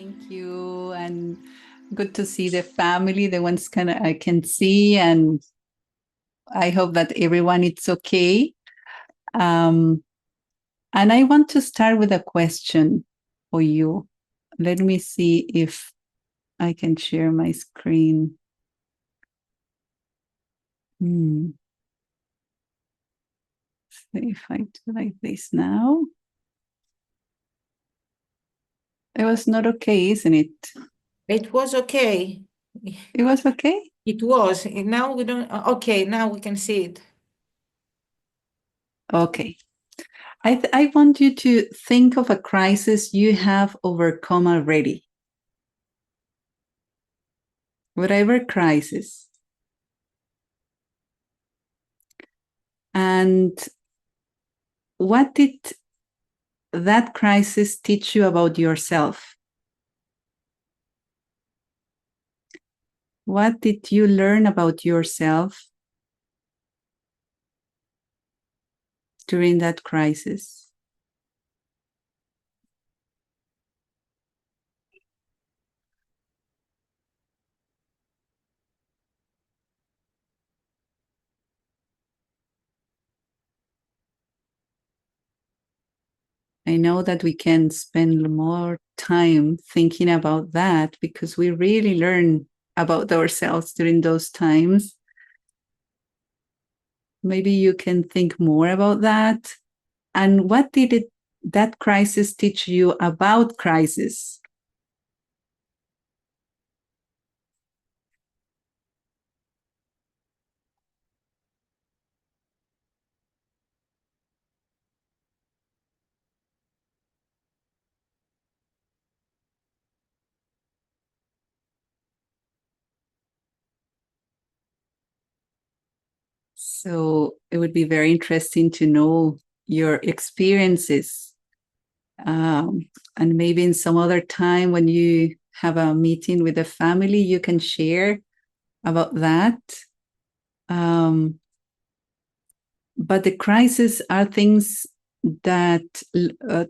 Thank you, and good to see the family, the ones I can see, and I hope that everyone is okay. Um, and I want to start with a question for you. Let me see if I can share my screen. If I do like this now. It was not okay, isn't it? It was okay. It was okay? It was. Now we don't. Okay, now we can see it. Okay. I want you to think of a crisis you have overcome already. Whatever crisis. And what did that crisis teach you about yourself? What did you learn about yourself during that crisis? I know that we can spend more time thinking about that because we really learn about ourselves during those times. Maybe you can think more about that. And what did that crisis teach you about crisis? So it would be very interesting to know your experiences. And maybe in some other time when you have a meeting with the family, you can share about that. But the crises are things that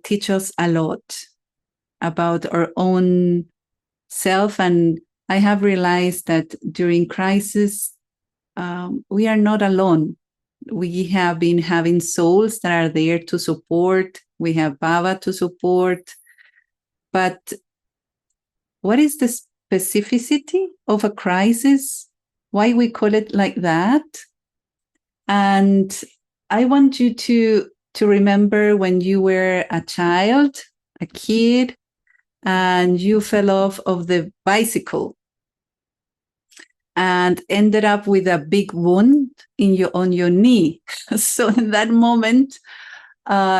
teach us a lot about our own self. And I have realized that during crisis, we are not alone. We have been having souls that are there to support. We have Baba to support. But what is the specificity of a crisis? Why we call it like that? And I want you to remember when you were a child, a kid, and you fell off of the bicycle and ended up with a big wound on your knee. So in that moment,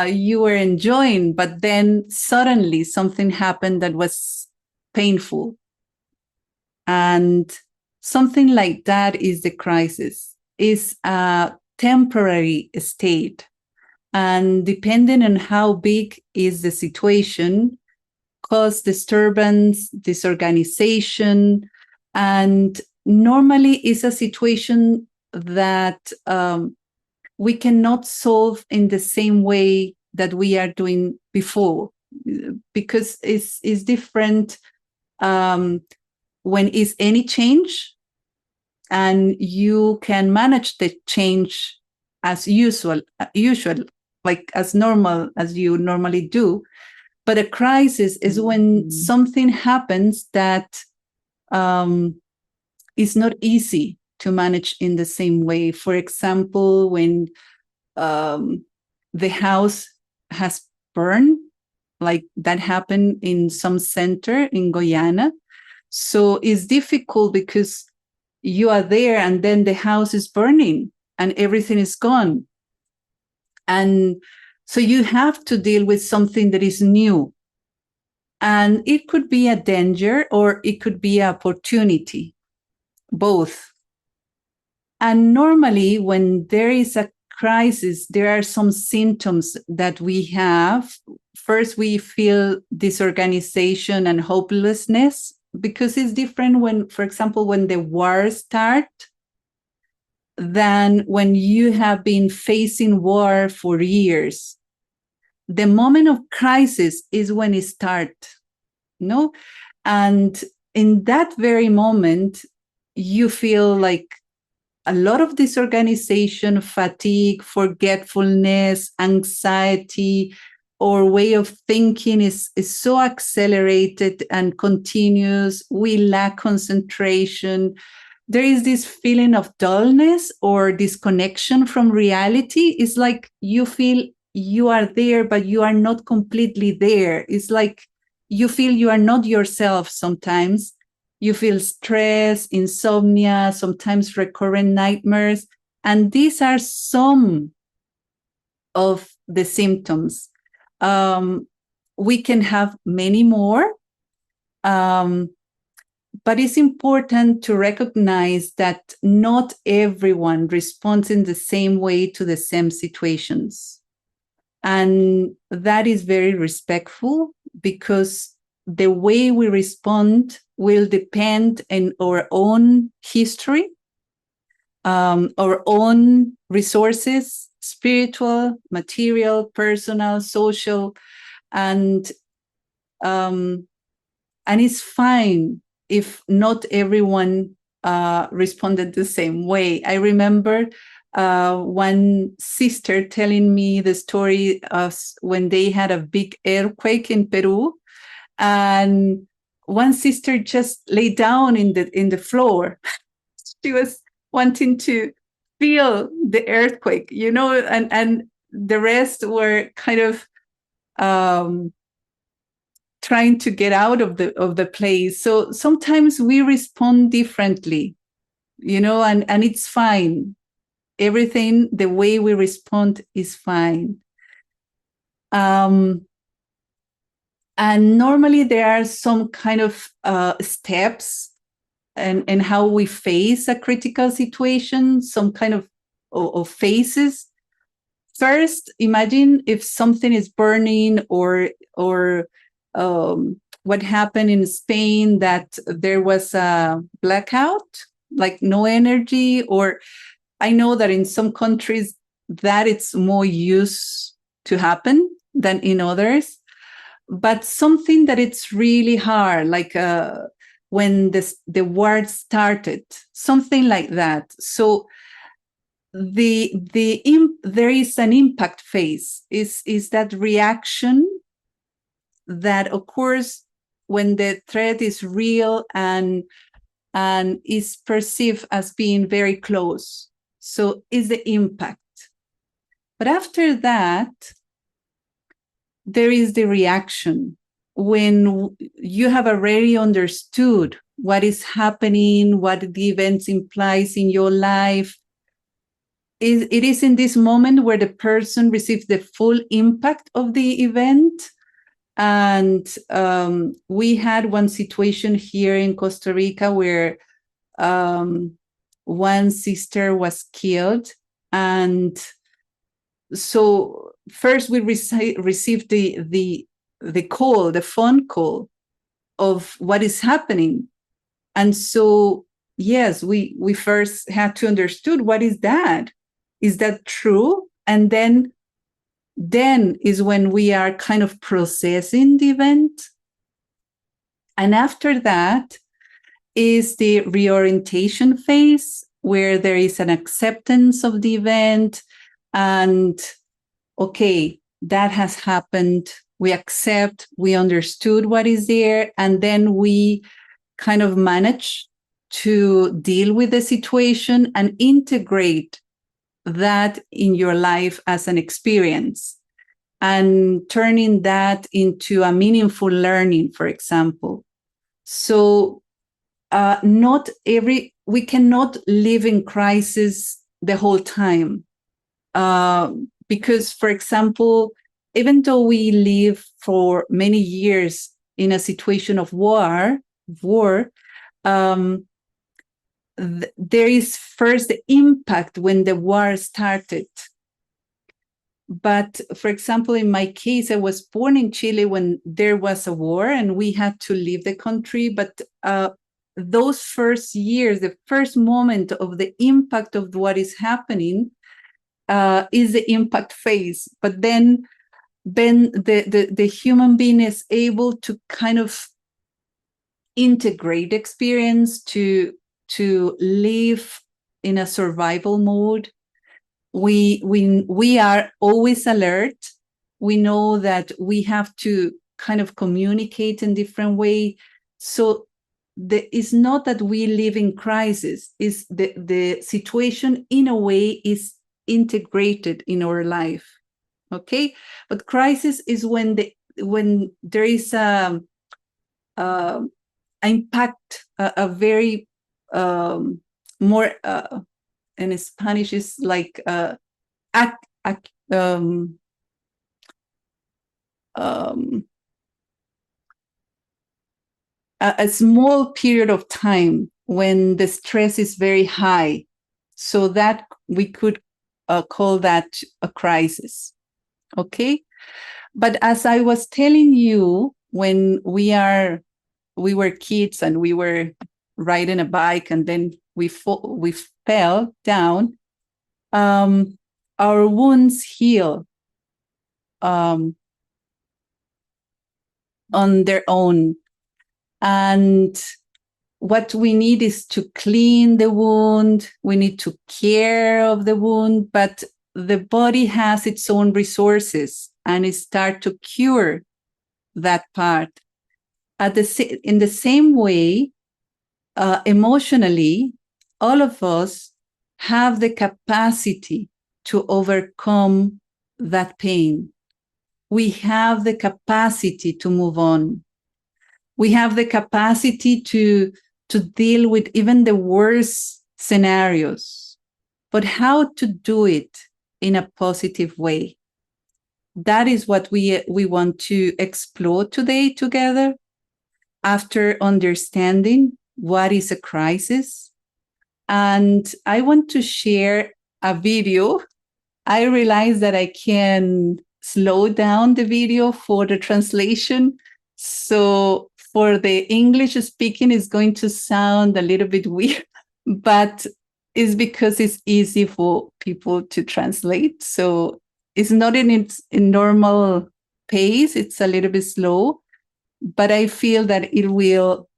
you were enjoying, but then suddenly something happened that was painful. And something like that is the crisis, is a temporary state. And depending on how big is the situation, cause disturbance, disorganization, and normally is a situation that we cannot solve in the same way that we are doing before, because it's different when is any change, and you can manage the change as usual, like as normal as you normally do. But a crisis is when something happens that is not easy to manage in the same way. For example, when the house has burned, like that happened in some center in Guyana. So it's difficult because you are there and then the house is burning and everything is gone. And so you have to deal with something that is new. And it could be a danger or it could be an opportunity, both. And normally, when there is a crisis, there are some symptoms that we have. First, we feel disorganization and hopelessness, because it's different when, for example, when the war starts than when you have been facing war for years. The moment of crisis is when it starts. No, And in that very moment, you feel like a lot of disorganization, fatigue, forgetfulness, anxiety, or way of thinking is so accelerated and continuous. We lack concentration. There is this feeling of dullness or disconnection from reality. It's like you feel you are there, but you are not completely there. It's like you feel you are not yourself sometimes. You feel stress, insomnia, sometimes recurrent nightmares. And these are some of the symptoms. Um, we can have many more, but it's important to recognize that not everyone responds in the same way to the same situations. And that is very respectful, because the way we respond will depend on our own history, our own resources, spiritual, material, personal, social, and it's fine if not everyone responded the same way. I remember one sister telling me the story of when they had a big earthquake in Peru, and one sister just lay down in the floor. She was wanting to feel the earthquake, and the rest were kind of trying to get out of the place. So sometimes we respond differently, and it's fine. Everything, the way we respond is fine. And normally there are some kind of steps and how we face a critical situation, some kind of phases. First, imagine if something is burning, or what happened in Spain, that there was a blackout, like no energy. Or I know that in some countries that it's more used to happen than in others. But something that it's really hard, like when the war started, something like that. So there is an impact phase, is that reaction that occurs when the threat is real and is perceived as being very close. So is the impact. But after that, there is the reaction, when you have already understood what is happening, what the events implies in your life. It is in this moment where the person receives the full impact of the event. And we had one situation here in Costa Rica where one sister was killed. And so first we received the phone call of what is happening. And so, yes, we first had to understood, what is that? Is that true? And then is when we are kind of processing the event. And after that is the reorientation phase, where there is an acceptance of the event. And okay, that has happened. We accept, we understood what is there, and then we kind of manage to deal with the situation and integrate that in your life as an experience, and turning that into a meaningful learning, for example. So we cannot live in crisis the whole time. Because, for example, even though we live for many years in a situation of war, there is first the impact when the war started. But, for example, in my case, I was born in Chile when there was a war and we had to leave the country. But those first years, the first moment of the impact of what is happening is the impact phase. But then the human being is able to kind of integrate experience, to live in a survival mode. We are always alert. We know that we have to kind of communicate in different way. So it's not that we live in crisis. Is the situation in a way is integrated in our life. Okay, but crisis is when there is a impact, a very more in Spanish is like a small period of time when the stress is very high, so that we could call that a crisis. Okay, but as I was telling you, when we were kids and we were riding a bike and then we fell down, our wounds heal on their own. And what we need is to clean the wound. We need to care of the wound, but the body has its own resources and it starts to cure that part. In the same way, emotionally, all of us have the capacity to overcome that pain. We have the capacity to move on. We have the capacity to deal with even the worst scenarios. But how to do it in a positive way? That is what we want to explore today together, after understanding what is a crisis. And I want to share a video. I realize that I can slow down the video for the translation. So for the English speaking, it's going to sound a little bit weird, but it's because it's easy for people to translate. So it's not in its normal pace. It's a little bit slow, but I feel that it will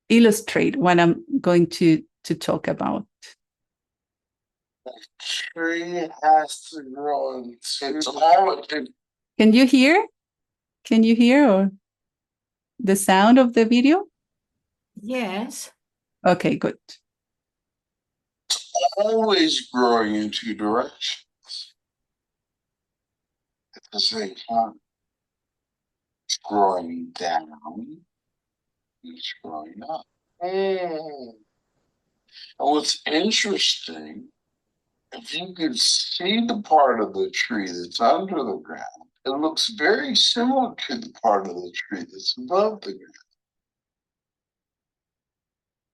illustrate what I'm going to talk about. The tree has to grow into all. Can you hear? Can you hear or the sound of the video? Yes. Okay, good. It's always growing in two directions at the same time. It's growing down, it's growing up. And what's interesting, if you could see the part of the tree that's under the ground, it looks very similar to the part of the tree that's above the ground.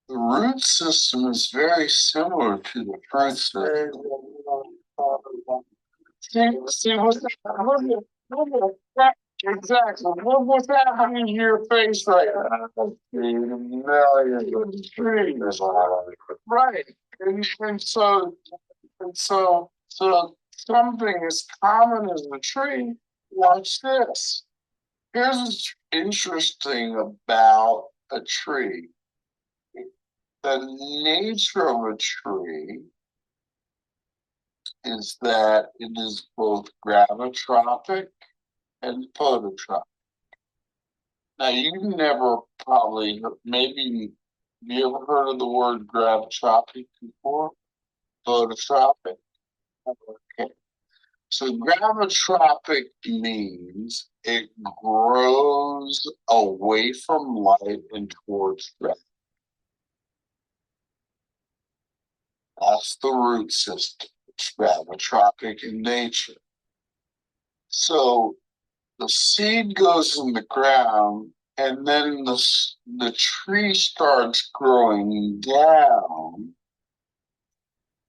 The root system is very similar to the fruit system. See what's that? Exactly. What's happening to your face right now? Millions of trees. Right. And so something as common as a tree. Watch this. Here's what's interesting about a tree. The nature of a tree is that it is both gravitropic and phototropic. Now, you never probably, maybe, have you ever heard of the word gravitropic before? Phototropic? Okay. So gravitropic means it grows away from light and towards gravity. That's the root system. It's gravitropic in nature. So the seed goes in the ground, and then the tree starts growing down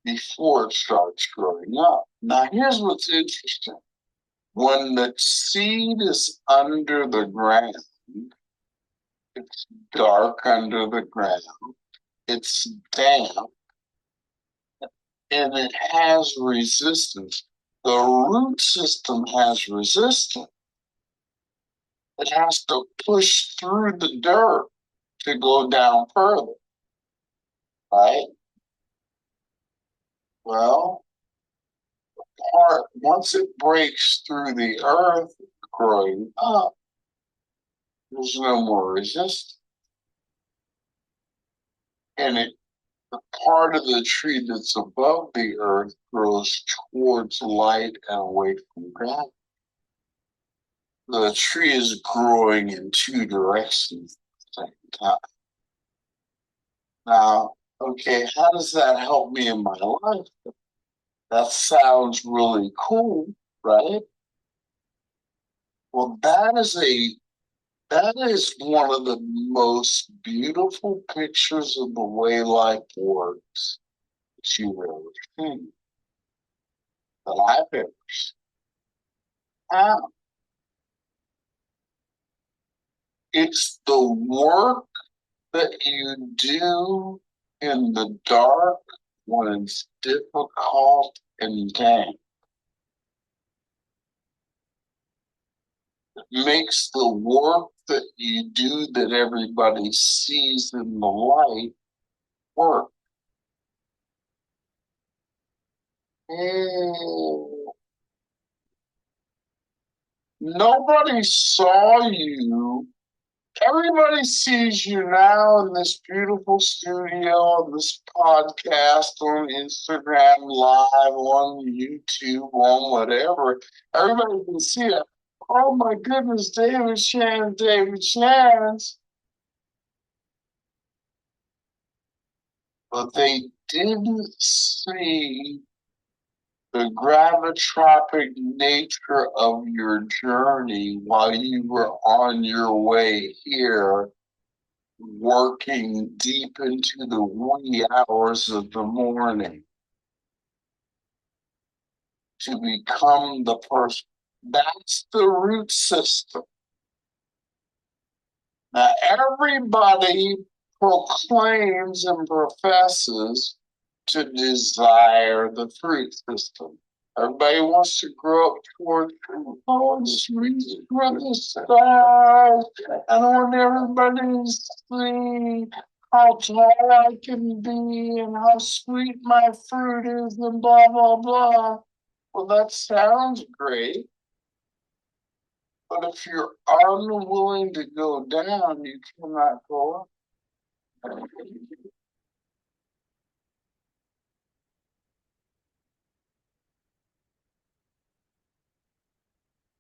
before it starts growing up. Now, here's what's interesting. When the seed is under the ground, it's dark under the ground, it's damp, and it has resistance. The root system has resistance. It has to push through the dirt to go down further, right? Well, once it breaks through the earth growing up, there's no more resistance. And the part of the tree that's above the earth grows towards light and away from gravity. The tree is growing in two directions at the same time. Now, okay, how does that help me in my life? That sounds really cool, right? Well, that is one of the most beautiful pictures of the way life works that you've ever seen, that I've ever seen. How? It's the work that you do in the dark when it's difficult and dank. It makes the work that you do that everybody sees in the light work. Nobody saw you. Everybody sees you now in this beautiful studio, this podcast, on Instagram Live, on YouTube, on whatever. Everybody can see it. Oh my goodness, David Shands. But they didn't see the gravitropic nature of your journey while you were on your way here, working deep into the wee hours of the morning to become the person. That's the root system. Now, everybody proclaims and professes to desire the fruit system. Everybody wants to grow up toward, oh, just reach for the stars. I want everybody to see how tall I can be and how sweet my fruit is and blah, blah, blah. Well, that sounds great. But if you're unwilling to go down, you cannot go up.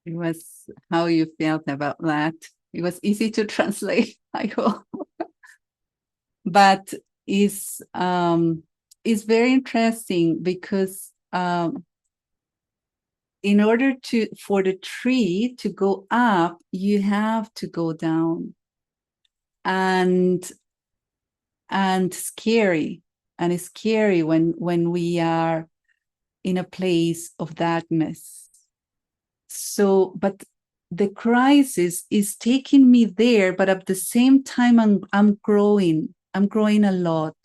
It was how you felt about that. It was easy to translate, I hope. But it's very interesting because in order for the tree to go up, you have to go down. And scary. And it's scary when we are in a place of darkness. So, but the crisis is taking me there, but at the same time, I'm growing. I'm growing a lot.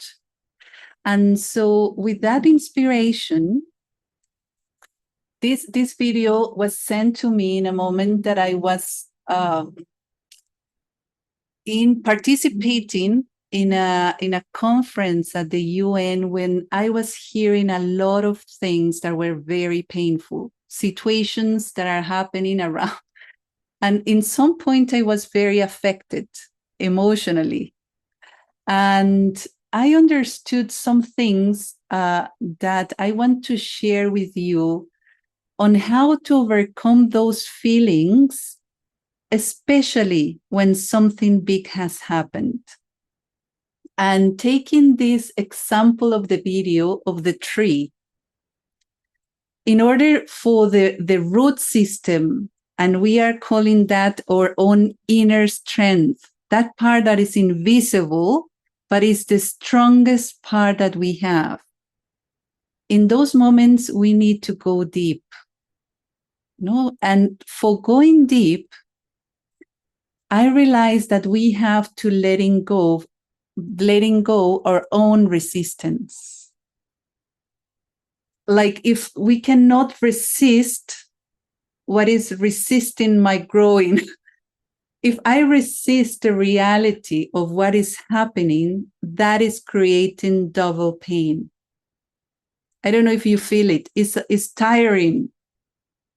And so with that inspiration, this video was sent to me in a moment that I was participating in a conference at the UN when I was hearing a lot of things that were very painful, situations that are happening around. And in some point, I was very affected emotionally. And I understood some things that I want to share with you on how to overcome those feelings, especially when something big has happened. And taking this example of the video of the tree, in order for the root system, and we are calling that our own inner strength, that part that is invisible, but is the strongest part that we have. In those moments, we need to go deep. No? And for going deep, I realized that we have to letting go our own resistance. Like if we cannot resist what is resisting my growing, if I resist the reality of what is happening, that is creating double pain. I don't know if you feel it. It's tiring.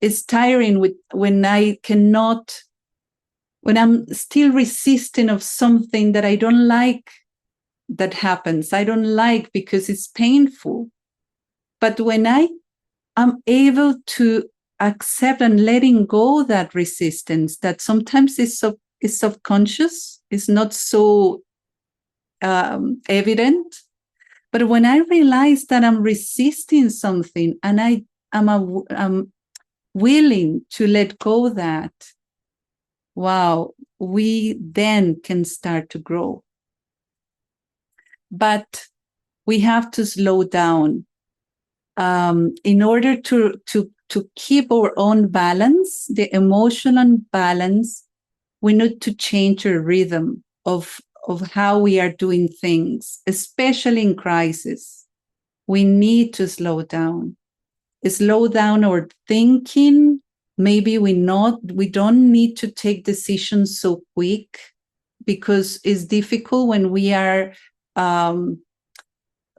It's tiring when I'm still resisting of something that I don't like that happens. I don't like because it's painful. But when I am able to accept and letting go that resistance, that sometimes is subconscious, is not so evident. But when I realize that I'm resisting something and I'm willing to let go of that, wow, we then can start to grow. But we have to slow down in order to keep our own balance, the emotional balance. We need to change our rhythm of how we are doing things, especially in crisis. We need to slow down our thinking. Maybe we don't need to take decisions so quick, because it's difficult when we are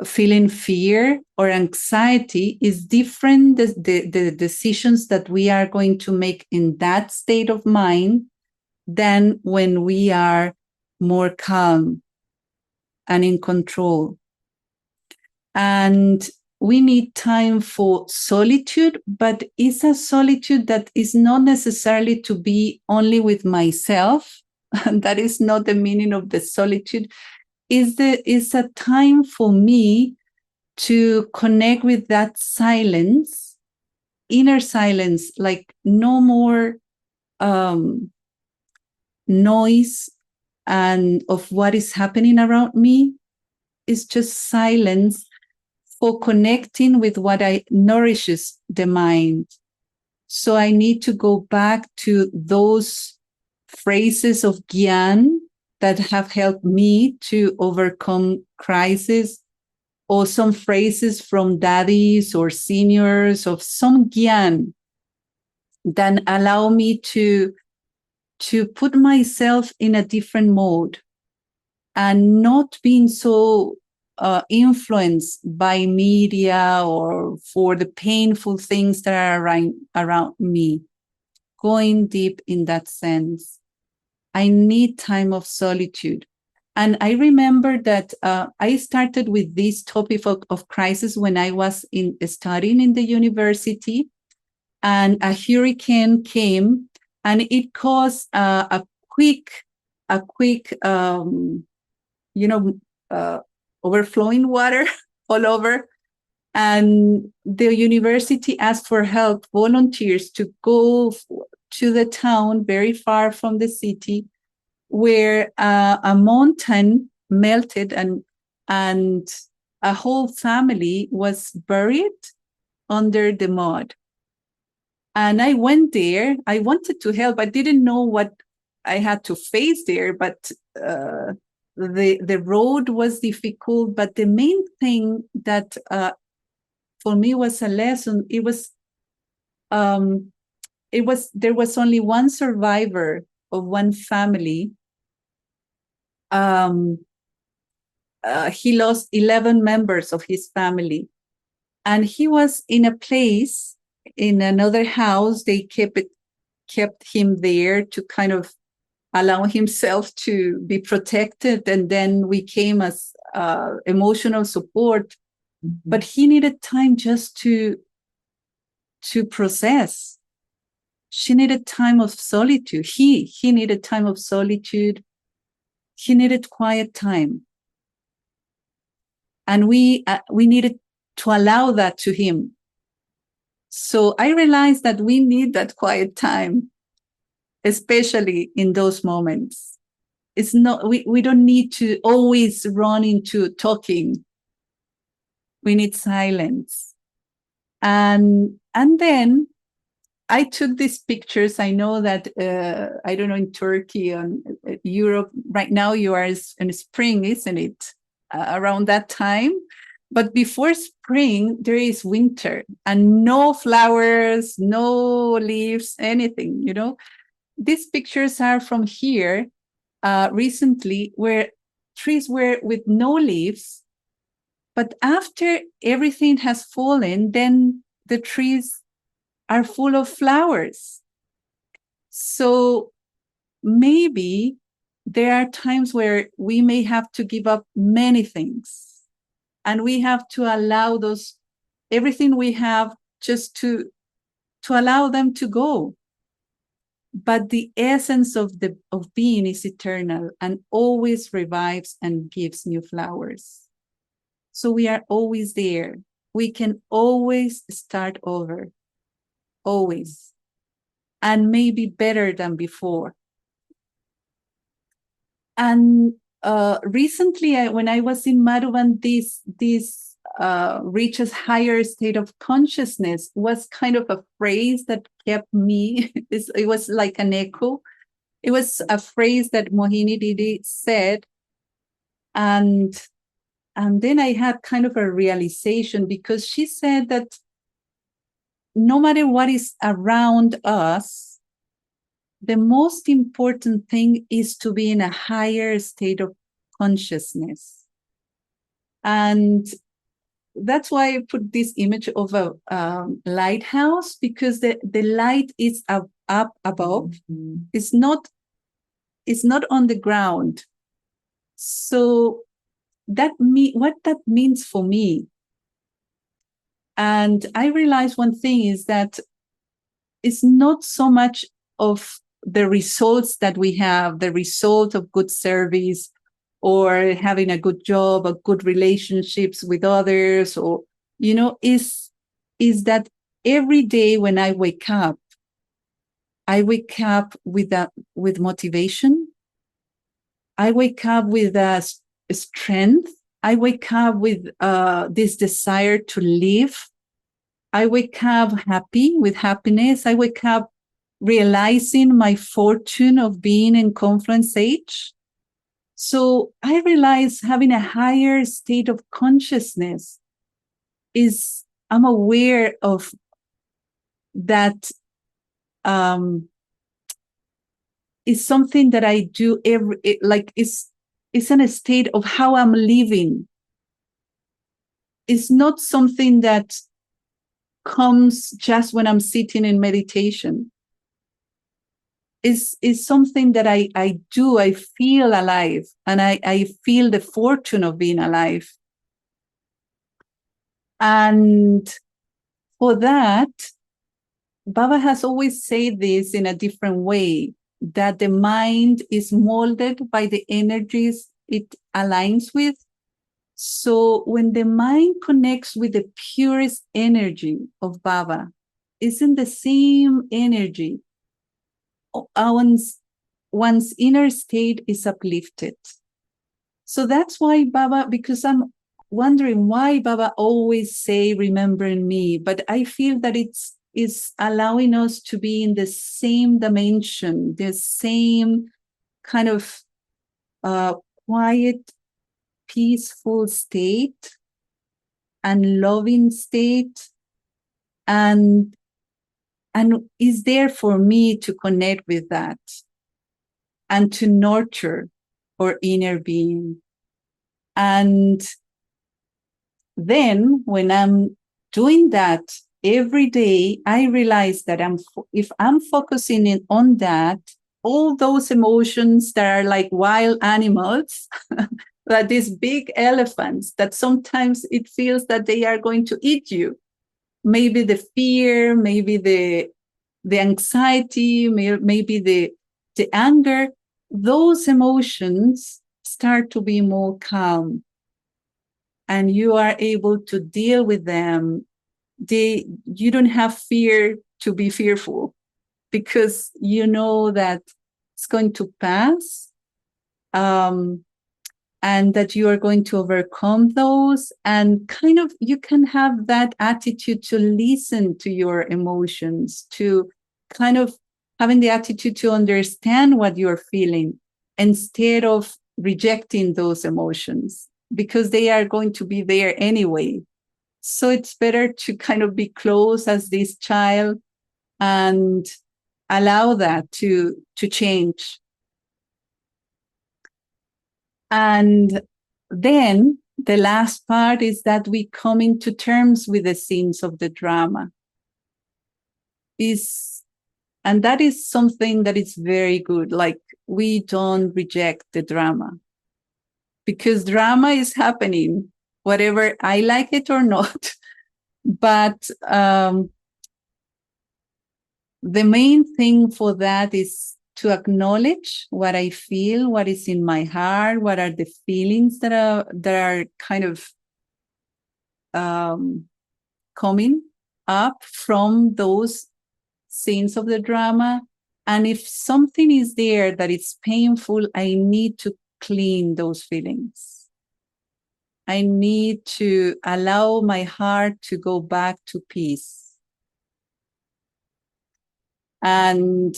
feeling fear or anxiety. Is different, the decisions that we are going to make in that state of mind than when we are more calm and in control. And we need time for solitude, but it's a solitude that is not necessarily to be only with myself. And that is not the meaning of the solitude. Is a time for me to connect with that silence, inner silence, like no more noise and of what is happening around me. It's just silence for connecting with what nourishes the mind. So I need to go back to those phrases of Gyan that have helped me to overcome crisis, or some phrases from daddies or seniors, of some Gyan that allow me to put myself in a different mode and not being so influenced by media or for the painful things that are around me. Going deep in that sense. I need time of solitude. And I remember that I started with this topic of crisis when I was studying in the university, and a hurricane came and it caused a quick overflowing water all over. And the university asked for help, volunteers, to go to the town very far from the city, where a mountain melted and a whole family was buried under the mud. And I went there. I wanted to help. I didn't know what I had to face there, but the road was difficult. But the main thing that for me was a lesson. There was only one survivor of one family. He lost 11 members of his family, and he was in a place in another house. They kept him there to kind of allow himself to be protected, and then we came as emotional support. Mm-hmm. But he needed time just to process. She needed time of solitude. He needed time of solitude. He needed quiet time. And we needed to allow that to him. So I realized that we need that quiet time, especially in those moments. It's not, we don't need to always run into talking. We need silence. And then I took these pictures. I know that, I don't know, in Turkey and Europe, right now you are in spring, isn't it? Around that time. But before spring, there is winter and no flowers, no leaves, anything, these pictures are from here recently, where trees were with no leaves, but after everything has fallen, then the trees are full of flowers. So maybe there are times where we may have to give up many things, and we have to allow everything we have, just to allow them to go. But the essence of being is eternal and always revives and gives new flowers. So we are always there. We can always start over, always, and maybe better than before. And recently, when I was in Madhuban, this reaches higher state of consciousness was kind of a phrase that kept me. It was like an echo. It was a phrase that Mohini Didi said, and then I had kind of a realization, because she said that no matter what is around us, the most important thing is to be in a higher state of consciousness. And that's why I put this image of a lighthouse, because the light is up above. Mm-hmm. It's not on the ground. So what that means for me. And I realized one thing is that it's not so much of the results that we have, the result of good service, or having a good job, or good relationships with others, or, is that every day when I wake up with motivation. I wake up with strength. I wake up with this desire to live. I wake up happy, with happiness. I wake up realizing my fortune of being in Confluence Age. So I realize having a higher state of consciousness I'm aware of that, is something that I do it's in a state of how I'm living. It's not something that comes just when I'm sitting in meditation. Is something that I do. I feel alive, and I feel the fortune of being alive. And for that, Baba has always said this in a different way, that the mind is molded by the energies it aligns with. So when the mind connects with the purest energy of Baba, it's in the same energy, one's inner state is uplifted. So that's why Baba, because I'm wondering why Baba always say, remembering me, but I feel that it's allowing us to be in the same dimension, the same kind of quiet, peaceful state and loving state, and is there for me to connect with that and to nurture our inner being. And then when I'm doing that every day, I realize that if I'm focusing on that, all those emotions that are like wild animals, that these big elephants, that sometimes it feels that they are going to eat you. Maybe the fear, maybe the anxiety, maybe the anger, those emotions start to be more calm, and you are able to deal with them. You don't have fear to be fearful, because you know that it's going to pass, and that you are going to overcome those, and kind of you can have that attitude to listen to your emotions, to kind of having the attitude to understand what you're feeling instead of rejecting those emotions, because they are going to be there anyway. So it's better to kind of be close as this child and allow that to change. And then the last part is that we come into terms with the scenes of the drama. And that is something that is very good. Like, we don't reject the drama, because drama is happening, whatever I like it or not. But the main thing for that is to acknowledge what I feel, what is in my heart, what are the feelings that are kind of coming up from those scenes of the drama. And if something is there that is painful, I need to clean those feelings. I need to allow my heart to go back to peace. And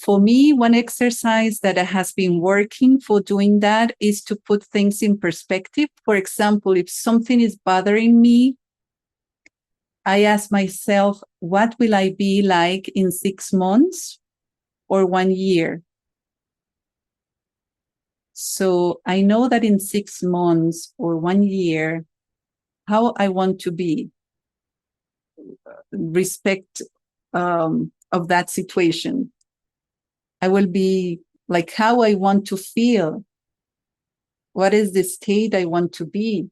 for me, one exercise that has been working for doing that is to put things in perspective. For example, if something is bothering me, I ask myself, what will I be like in 6 months or 1 year? So I know that in 6 months or 1 year, how I want to be, respect of that situation. I will be like how I want to feel. What is the state I want to be?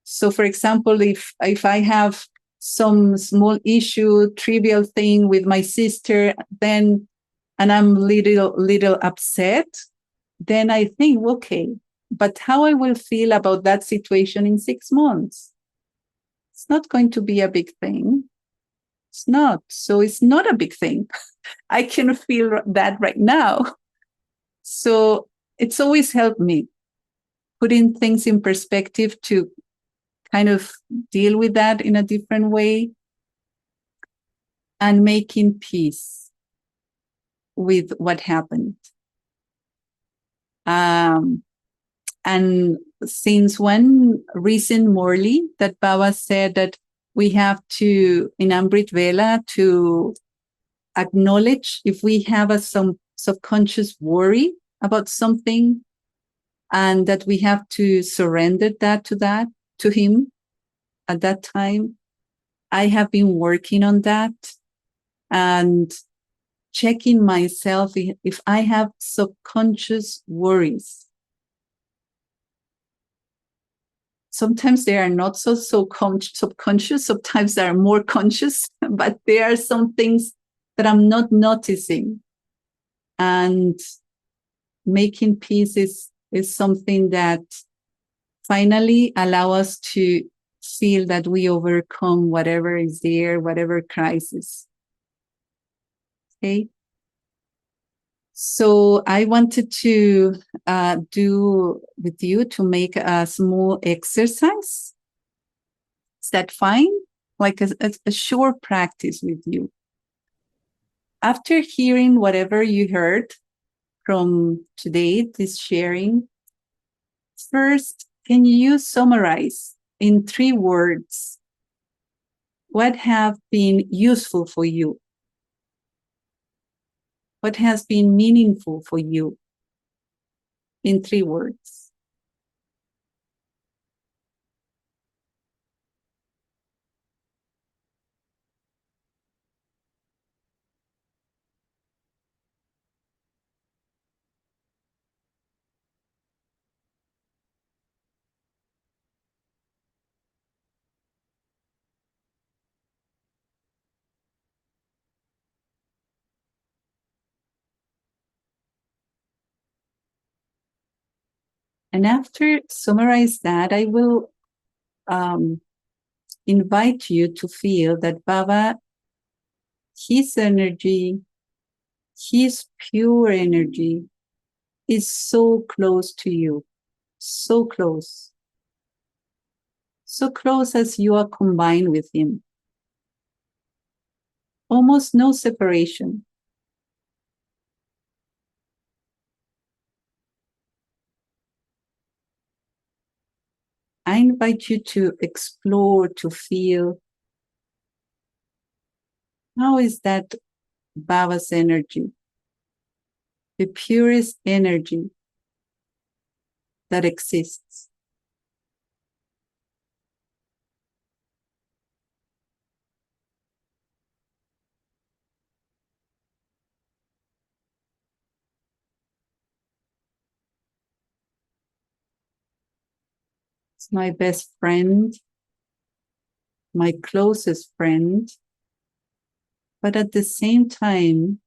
So, for example, if I have some small issue, trivial thing with my sister, then, and I'm little upset, then I think, okay, but how I will feel about that situation in 6 months? It's not going to be a big thing. It's not. So it's not a big thing. I can feel that right now. So it's always helped me putting things in perspective to kind of deal with that in a different way and making peace with what happened. And since one recent Morley that Baba said that we have to, in Amrit Vela, to acknowledge if we have some subconscious worry about something, and that we have to surrender that to him at that time. I have been working on that and checking myself if I have subconscious worries. Sometimes they are not so subconscious, sometimes they are more conscious, but there are some things that I'm not noticing. And making peace is something that finally allow us to feel that we overcome whatever is there, whatever crisis. Okay. So I wanted to do with you to make a small exercise. Is that fine? Like a short practice with you. After hearing whatever you heard from today, this sharing, first, can you summarize in 3 words what have been useful for you? What has been meaningful for you in 3 words? And after summarize that, I will invite you to feel that Baba, his energy, his pure energy is so close to you, so close as you are combined with him. Almost no separation. I invite you to explore, to feel How is that Baba's energy? The purest energy that exists. It's my best friend, my closest friend, but at the same time,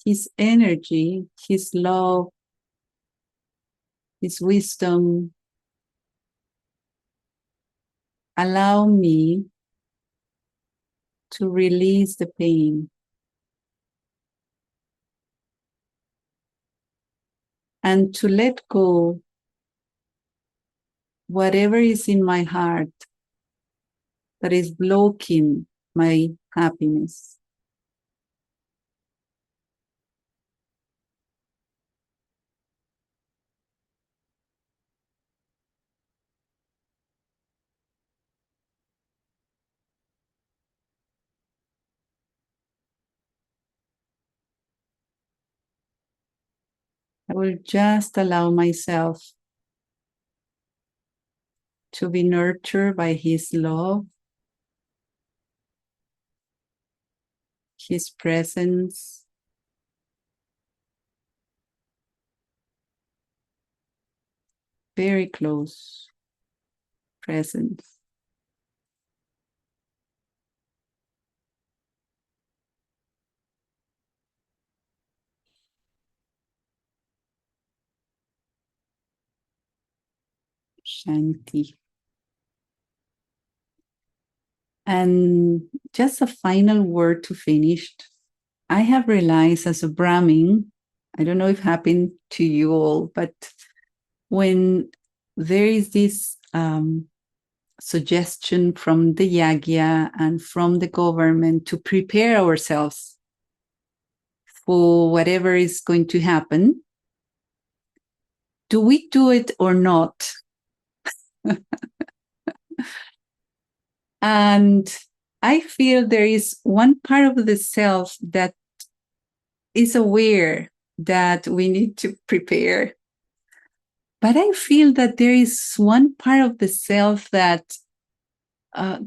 his energy, his love, his wisdom allow me to release the pain and to let go whatever is in my heart that is blocking my happiness. I will just allow myself to be nurtured by his love, his presence, very close presence. Shanti. And just a final word to finish. I have realized as a Brahmin, I don't know if it happened to you all, but when there is this suggestion from the Yagya and from the government to prepare ourselves for whatever is going to happen, do we do it or not? And I feel there is one part of the self that is aware that we need to prepare. But I feel that there is one part of the self that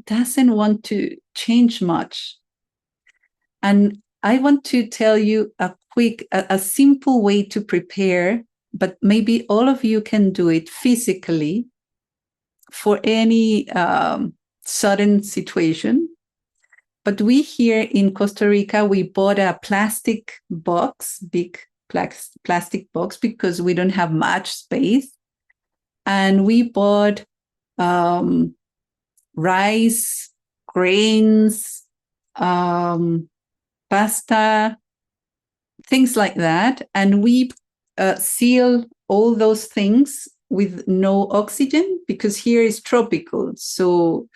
doesn't want to change much. And I want to tell you a simple way to prepare, but maybe all of you can do it physically for any sudden situation. But we here in Costa Rica, we bought a plastic box, big plastic box, because we don't have much space. And we bought rice, grains, pasta, things like that. And we seal all those things with no oxygen because here is tropical. So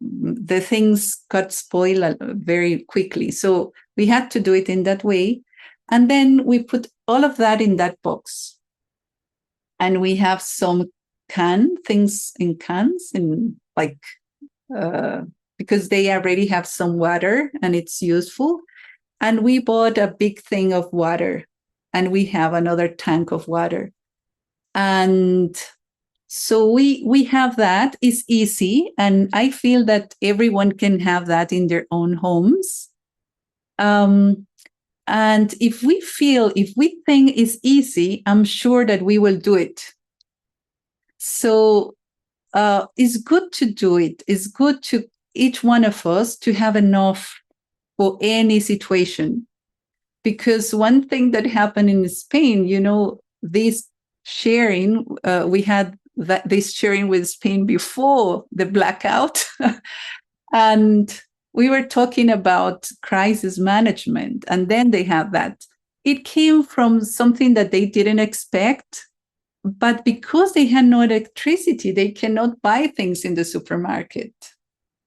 the things got spoiled very quickly. So we had to do it in that way. And then we put all of that in that box. And we have some things in cans, in like, because they already have some water and it's useful. And we bought a big thing of water and we have another tank of water. And so we have that. It's easy. And I feel that everyone can have that in their own homes. And if we think it's easy, I'm sure that we will do it. So it's good to do it. It's good to each one of us to have enough for any situation. Because one thing that happened in Spain, this sharing, we had this sharing with Spain before the blackout. And we were talking about crisis management. And then they have that. It came from something that they didn't expect. But because they had no electricity, they cannot buy things in the supermarket.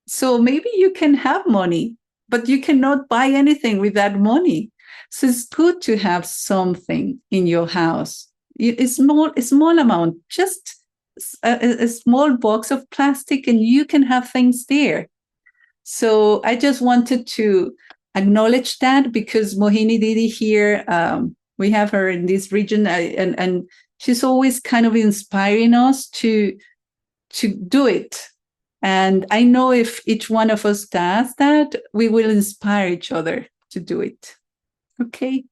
So maybe you can have money, but you cannot buy anything with that money. So it's good to have something in your house. A small amount, just a small box of plastic, and you can have things there. So I just wanted to acknowledge that, because Mohini Didi here, we have her in this region, and she's always kind of inspiring us to do it. And I know if each one of us does that, we will inspire each other to do it. Okay.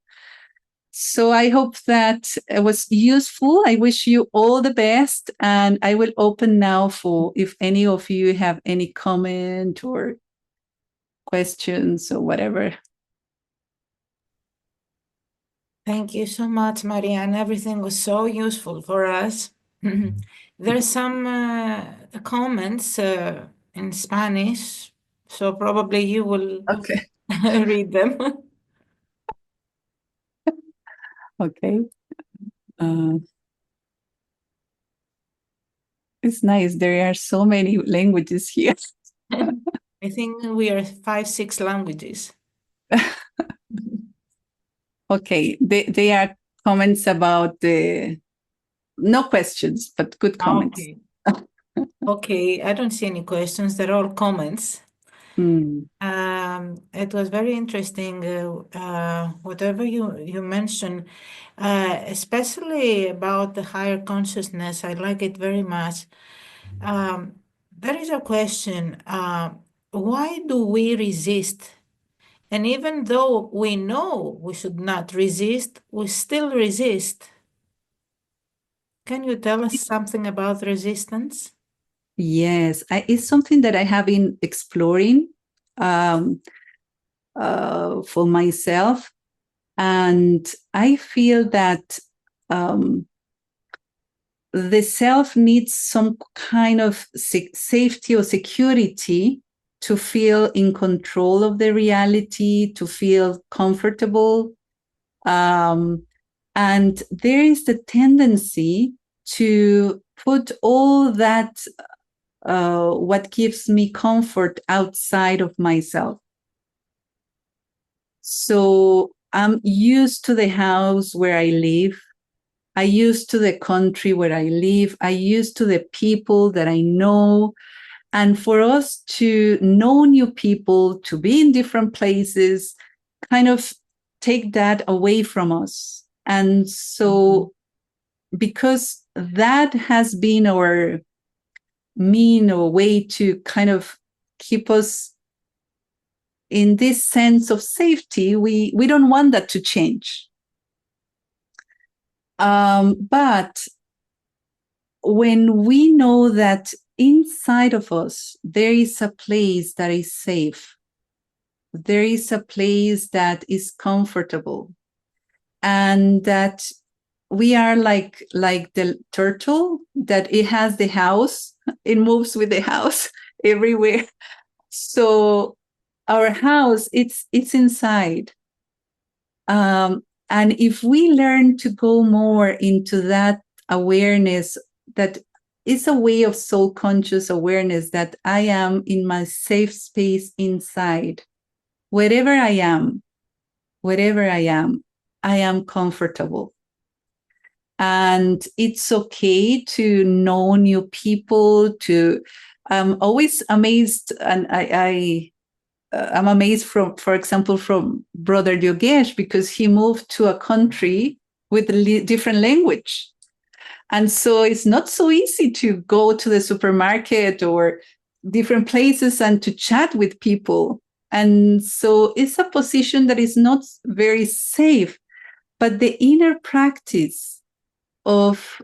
So I hope that it was useful. I wish you all the best. And I will open now for if any of you have any comment or questions or whatever. Thank you so much, Marianne. Everything was so useful for us. There's some comments in Spanish, so probably you will Okay. read them. Okay. It's nice. There are so many languages here. I think we are 5-6 languages. Okay. They are comments about the, no questions, but good comments. Okay. Okay, I don't see any questions. They're all comments. It was very interesting, whatever you mentioned, especially about the higher consciousness. I like it very much. There is a question, why do we resist? And even though we know we should not resist, we still resist. Can you tell us something about resistance? Yes, it's something that I have been exploring for myself. And I feel that the self needs some kind of safety or security to feel in control of the reality, to feel comfortable. And there is the tendency to put all that, what gives me comfort, outside of myself. So I'm used to the house where I live. I used to the country where I live. I used to the people that I know. And for us to know new people, to be in different places, kind of take that away from us. And so, because that has been our mean or way to kind of keep us in this sense of safety, we don't want that to change. But when we know that inside of us, there is a place that is safe, there is a place that is comfortable, and that we are like the turtle, that it has the house, it moves with the house everywhere. So our house, it's inside. And if we learn to go more into that awareness, that is a way of soul conscious awareness, that I am in my safe space inside, wherever I am, I am comfortable. And it's okay to know new people. I'm always amazed, and I'm amazed for example, from Brother Yogesh, because he moved to a country with a different language. And so it's not so easy to go to the supermarket or different places and to chat with people. And so it's a position that is not very safe, but the inner practice of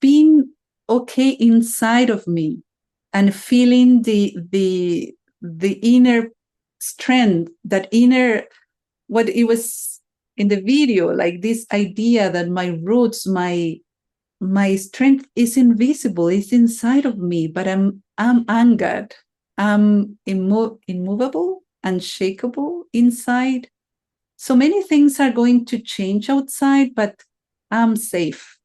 being okay inside of me, and feeling the inner strength, that inner, what it was in the video, like this idea that my roots, my strength is invisible, it's inside of me, but I'm anchored, I'm immovable, unshakable inside. So many things are going to change outside, but I'm safe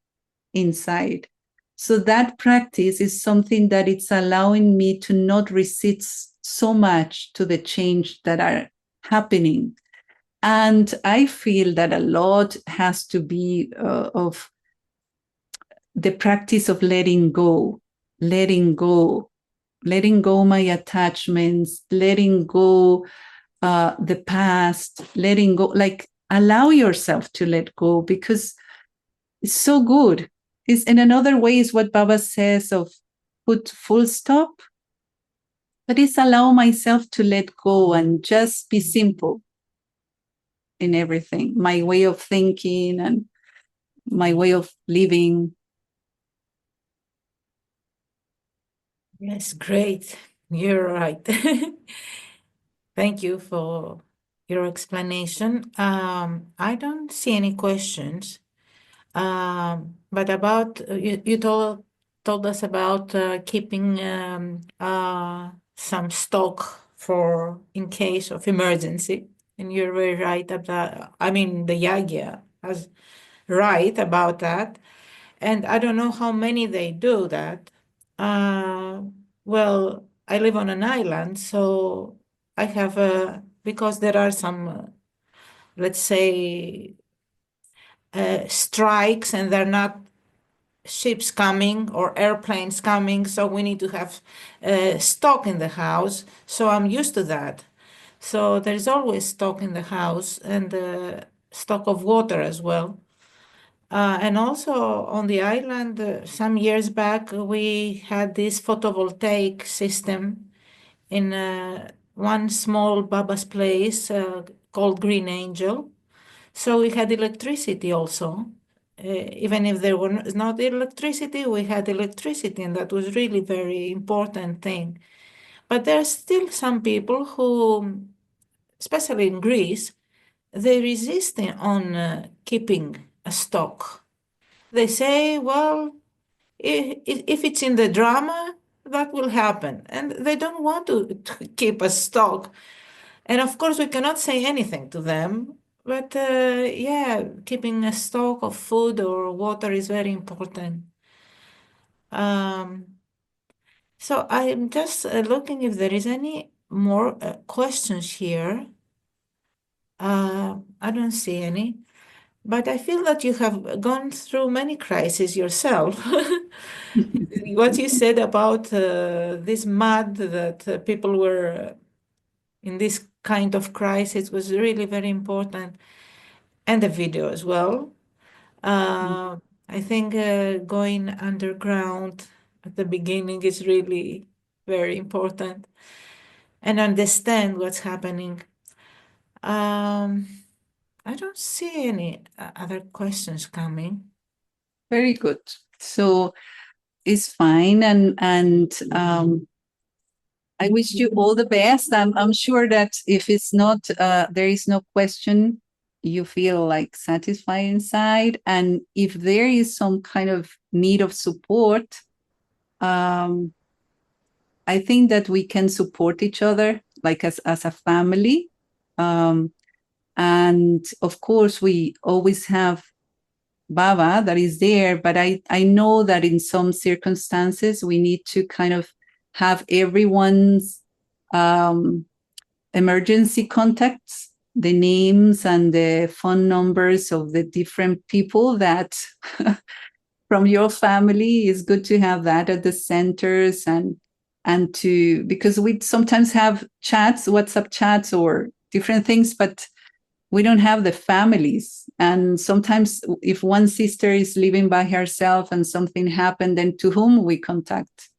inside. So that practice is something that it's allowing me to not resist so much to the change that are happening. And I feel that a lot has to be of the practice of letting go, letting go my attachments, letting go the past, letting go, like allow yourself to let go, because it's so good. It's in another way is what Baba says of put full stop, but it's allow myself to let go and just be simple in everything, my way of thinking and my way of living. Yes, great. You're right. Thank you for your explanation. I don't see any questions. But about you told us about keeping some stock for in case of emergency, and you're very right about. I mean, the Yagya is right about that, and I don't know how many they do that. Uh, well, I live on an island, so I have because there are some, let's say, strikes, and they're not ships coming or airplanes coming, so we need to have stock in the house. So I'm used to that. So there's always stock in the house, and stock of water as well. And also on the island, some years back, we had this photovoltaic system in one small Baba's place called Green Angel. So we had electricity also. Even if there was not electricity, we had electricity, and that was really very important thing. But there are still some people who, especially in Greece, they resist on keeping a stock. They say, well, if it's in the drama, that will happen. And they don't want to keep a stock. And of course, we cannot say anything to them. But yeah, keeping a stock of food or water is very important. Um, so I'm just looking if there is any more questions here. I don't see any. But I feel that you have gone through many crises yourself. What you said about this mud that people were in this kind of crisis was really very important, and the video as well. I think going underground at the beginning is really very important and understand what's happening. Um, I don't see any other questions coming. Very good. So it's fine, and I wish you all the best. I'm sure that if it's not there is no question, you feel like satisfied inside, and if there is some kind of need of support, um, I think that we can support each other, like as a family. Um, and of course, we always have Baba that is there, but I know that in some circumstances we need to kind of have everyone's um, emergency contacts, the names and the phone numbers of the different people that from your family. Is good to have that at the centers, and to, because we sometimes have chats, WhatsApp chats or different things, but we don't have the families. And sometimes if one sister is living by herself and something happened, then to whom we contact?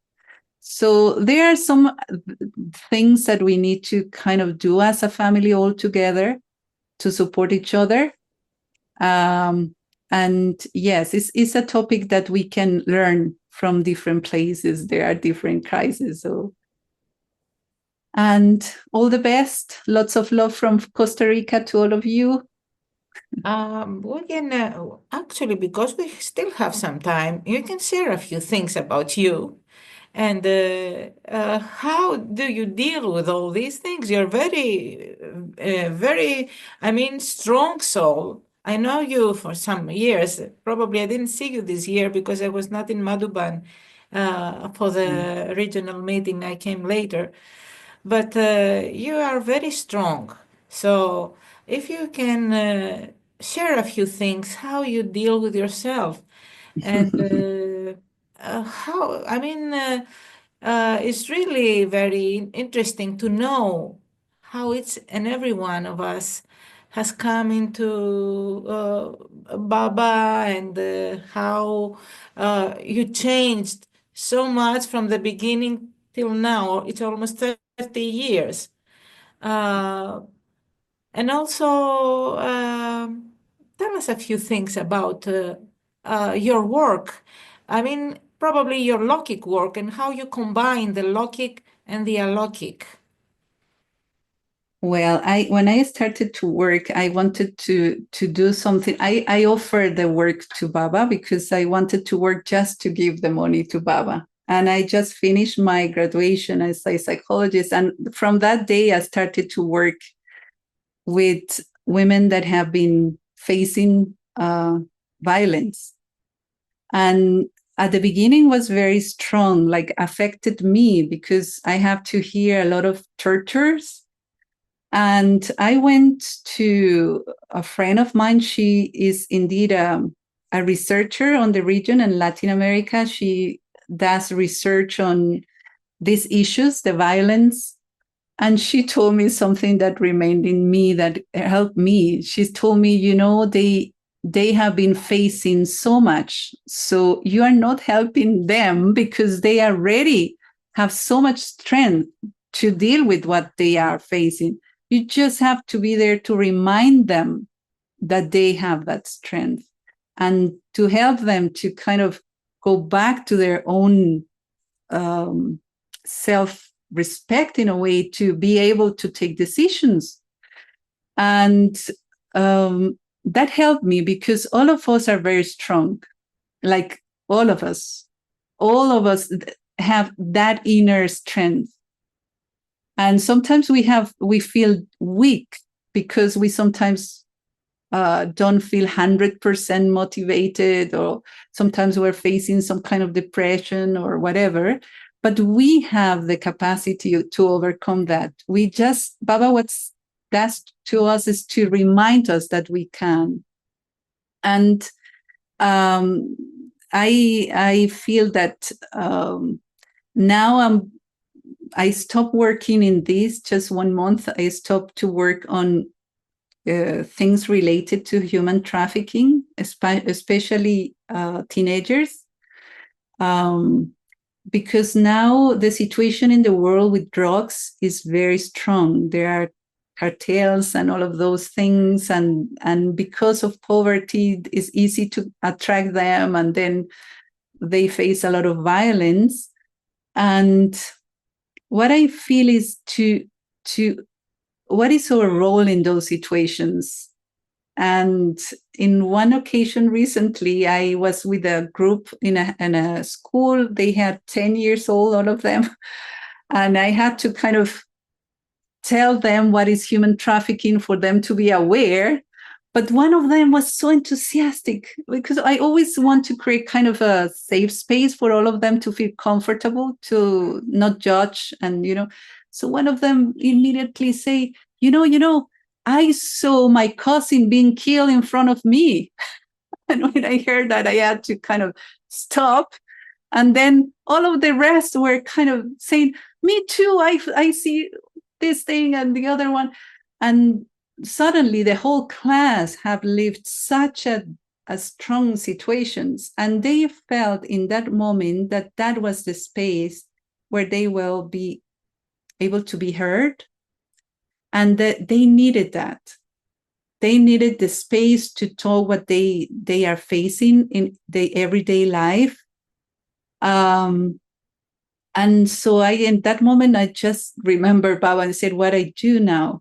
So there are some things that we need to kind of do as a family all together to support each other. And yes, it's a topic that we can learn from different places. There are different crises. So, and all the best. Lots of love from Costa Rica to all of you. We can actually, because we still have some time, you can share a few things about you. And how do you deal with all these things? You're very, I mean, strong soul. I know you for some years. Probably I didn't see you this year because I was not in Madhuban for the regional meeting. I came later. But you are very strong. So if you can share a few things, how you deal with yourself, and how, I mean, it's really very interesting to know how each and every one of us has come into Baba, and how you changed so much from the beginning till now. It's almost 30 years. Uh, and also, tell us a few things about your work. I mean, probably your logic work and how you combine the logic and the allokic. Well, when I started to work, I wanted to do something. I offered the work to Baba because I wanted to work just to give the money to Baba. And I just finished my graduation as a psychologist. And from that day, I started to work with women that have been facing violence. And at the beginning was very strong, like affected me because I have to hear a lot of tortures. And I went to a friend of mine. She is indeed a researcher on the region in Latin America. She does research on these issues, the violence. And she told me something that remained in me, that helped me. She told me, they have been facing so much. So you are not helping them because they already have so much strength to deal with what they are facing. You just have to be there to remind them that they have that strength and to help them to kind of go back to their own self-respect in a way, to be able to take decisions. And that helped me because all of us are very strong. Like all of us have that inner strength. And sometimes we feel weak because we sometimes don't feel 100% motivated, or sometimes we're facing some kind of depression or whatever. But we have the capacity to overcome that. Baba, what's best to us is to remind us that we can. And I feel that now I stopped working in this just 1 month. I stopped to work on things related to human trafficking, especially teenagers. Because now the situation in the world with drugs is very strong. There are cartels and all of those things. And because of poverty, it's easy to attract them. And then they face a lot of violence. And what I feel is what is our role in those situations? And in one occasion recently, I was with a group in a school. They had 10 years old, all of them. And I had to kind of tell them what is human trafficking for them to be aware. But one of them was so enthusiastic because I always want to create kind of a safe space for all of them to feel comfortable, to not judge. And, so one of them immediately say, I saw my cousin being killed in front of me. And when I heard that, I had to kind of stop. And then all of the rest were kind of saying, me too, I see this thing and the other one. And suddenly the whole class have lived such a strong situations. And they felt in that moment that was the space where they will be able to be heard. And that they needed that. They needed the space to talk what they are facing in their everyday life. And so in that moment, I just remember Baba and said, what I do now.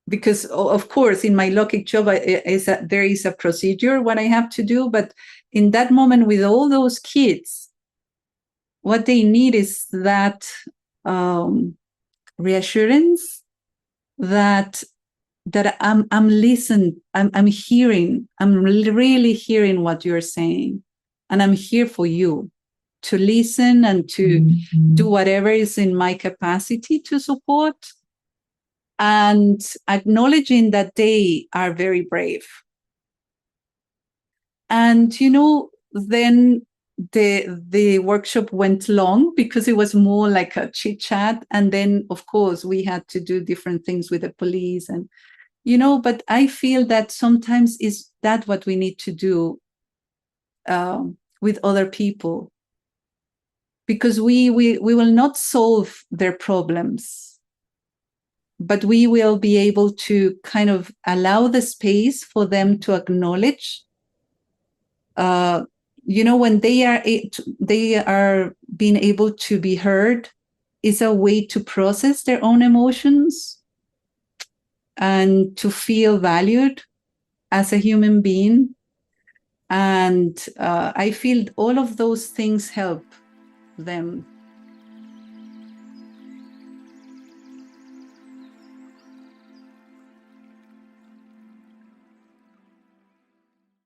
Because, of course, in my logic job, there is a procedure, what I have to do. But in that moment, with all those kids, what they need is that reassurance, that I'm listening, I'm hearing, I'm really hearing what you're saying, and I'm here for you to listen and to do whatever is in my capacity to support, and acknowledging that they are very brave. And then the workshop went long because it was more like a chit chat, and then of course we had to do different things with the police, and but I feel that sometimes is that what we need to do with other people, because we will not solve their problems, but we will be able to kind of allow the space for them to acknowledge when they are being able to be heard is a way to process their own emotions and to feel valued as a human being. And I feel all of those things help them